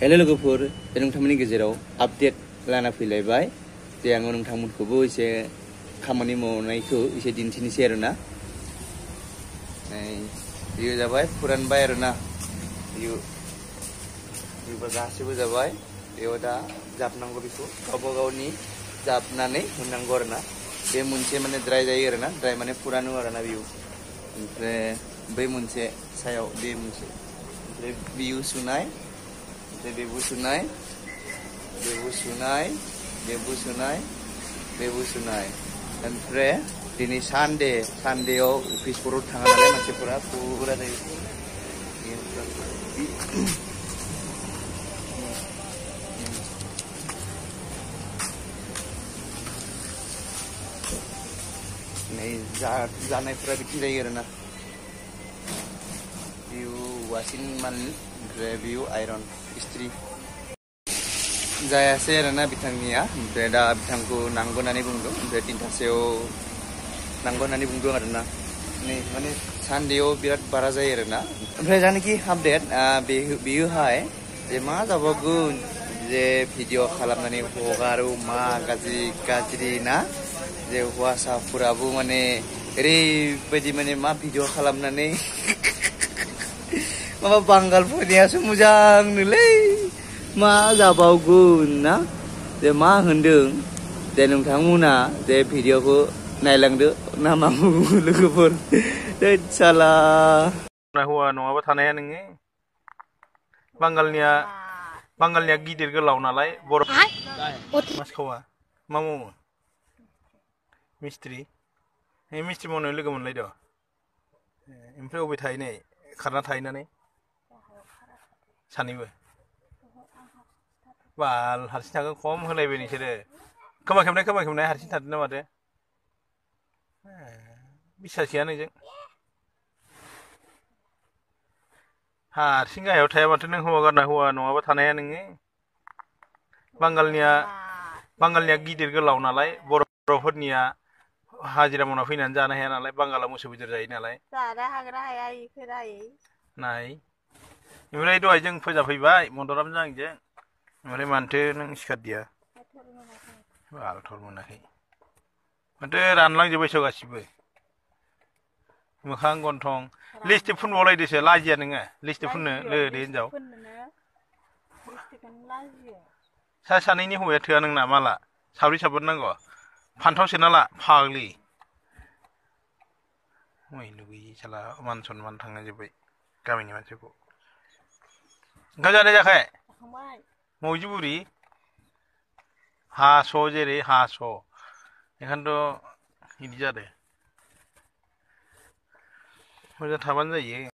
hello लोगोफोर नोंथांमोननि गेजेराव आपडेट लाना फैलायबाय जे आङो नोंथांमोनखौबो एसे खामानि मावनायखौ एसे दिन्थिनोसै आरोना बियो जाबाय फुरानबाय आरोना बियो गासैबो जाबाय बेयाव दा जाबनांगौ बेखौ गावबा गावनि जाबनानै होनांगौ आरोना बे मोनसे माने ड्राइ जायो आरोना ड्राइ माने फुरानो आरोना बियो ओमफ्राय बै मोनसे सायाव बे मोनसे ओमफ्राय बियो सुनाय बेबो सुनाय ओमफ्राय दिनै सानडेआव अफिसफोराव थाङा नालाय मानसिफोरा फुरा जायो नै जानायफोरा बिदि जायो आरोना बियो वाशिं मान ओमफ्राय बियो आयरन इस्त्री जायासै आरोना बिथांनिया ओमफ्राय दा बिथांखौ नांगौ होननानै बुंदों ओमफ्राय 3थासोआव नांगौ होननानै बुंदों आरोना नै माने सानडेआव बिराद बारा जायो आरोना ओमफ्राय जानोखि आपडेट बेयोहाय जे मा जाबावगोन जे भिडिअ खालामनानै हगारो मा गाज्रि ना जे हौवासाफोराबो माने ओरैबायदि माने मा भिडिअ खालामनानै माबा बांगालफोरनियासो मोजांनोलै मा जाबावगोन ना जे मा होनदों जे नोंथांमोना जे भिडिअखौ नायलांदो ना मा बुङो लोगोफोर साला हौवा नङाबा थानाया नोङो बांगालनिया गिदिर गोलाव नालाय बर' मासखावा मा मावो मिस्ट्रि मावनायाव लोगो मोनलायदो ओमफ्राय अबे थाहैनाय खारना थाहैनानै सानैबो बाल हारसिं थागोन खम होलायबाय नोंसोरो खोमा खेबनाय हारसिं थादों ना माथो बिसास गैया नोंजों हारसिं गाहायाव थाया माथो नों हौवा गारना हौवा नङाबा थानाया नोङो बांगालनिया गिदिर गोलाव नालाय बर'फोरनिया हाजिरा मावना फैनानै जानो हाया नालाय बांगाला मोसौ बेदर जायो नालाय नाय ओमफ्राय दहाय जों फोजाफैबाय मदरामजों आंजों ओमफ्राय मानोथो नों सिखारदिया बालथर मोनाखै माथो रानलांजोब्बायसो गासिबो मोखां गन्थं लिपस्टिक फुनबावलायदोसो लाजिया नोङो लिपस्टिक फुननो दे हिनजाव सानैनि हौवाया थोआ नोंना माला साब्रै नांगौ फान्थाव सोना ला फाग्लि मैलु गैयि साला मान सनमान थांजोब्बाय गामिनि मानसिखौ ओंखाम जानाय जायाखै मौजि बुरि हास' जेरै हास' ओंखायनोथ' बिदि जादों मोजां थाबानो जायो